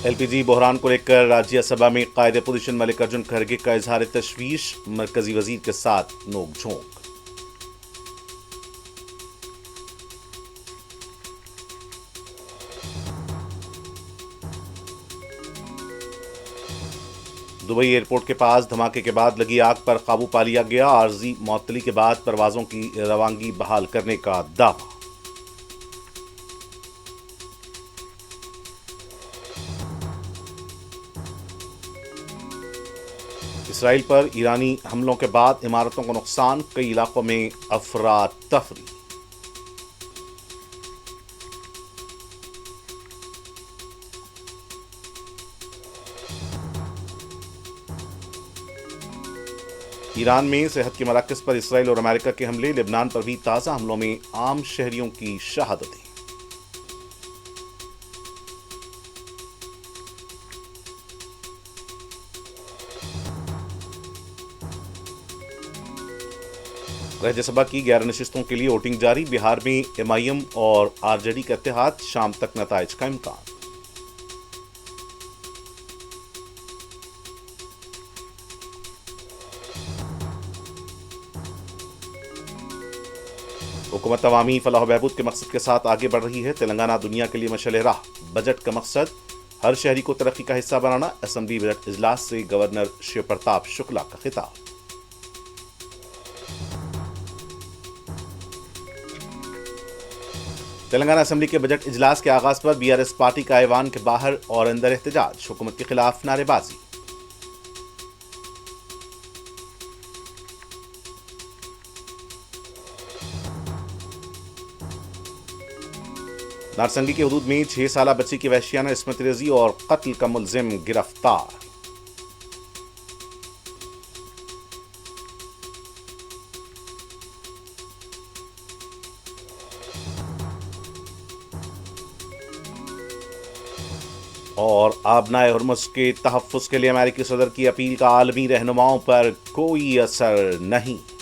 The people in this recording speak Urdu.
ایل پی جی بحران کو لے کر راجیہ سبھا میں قائد اپوزیشن ملکارجن کھڑگے کا اظہار تشویش، مرکزی وزیر کے ساتھ نوک جھونک۔ دبئی ایئرپورٹ کے پاس دھماکے کے بعد لگی آگ پر قابو پا لیا گیا، عارضی معطلی کے بعد پروازوں کی روانگی بحال کرنے کا دعویٰ۔ اسرائیل پر ایرانی حملوں کے بعد عمارتوں کو نقصان، کئی علاقوں میں افراتفری۔ ایران میں صحت کے مراکز پر اسرائیل اور امریکہ کے حملے، لبنان پر بھی تازہ حملوں میں عام شہریوں کی شہادتیں۔ راجیہ سبھا کی 11 نشستوں کے لیے ووٹنگ جاری، بہار میں ایم آئی ایم اور آر جے ڈی کا اتحاد، شام تک نتائج کا امکان۔ حکومت عوامی فلاح و بہبود کے مقصد کے ساتھ آگے بڑھ رہی ہے، تلنگانہ دنیا کے لیے مشعل راہ، بجٹ کا مقصد ہر شہری کو ترقی کا حصہ بنانا، اسمبلی بجٹ اجلاس سے گورنر شیو پرتاپ شکلا کا خطاب۔ تلنگانہ اسمبلی کے بجٹ اجلاس کے آغاز پر بی آر ایس پارٹی کا ایوان کے باہر اور اندر احتجاج، حکومت کے خلاف نعرے بازی۔ نارسنگی کی حدود میں 6 سالہ بچی کی وحشیانہ عصمت ریزی اور قتل کا ملزم گرفتار۔ اور آبنائے ہرمز کے تحفظ کے لیے امریکی صدر کی اپیل کا عالمی رہنماؤں پر کوئی اثر نہیں۔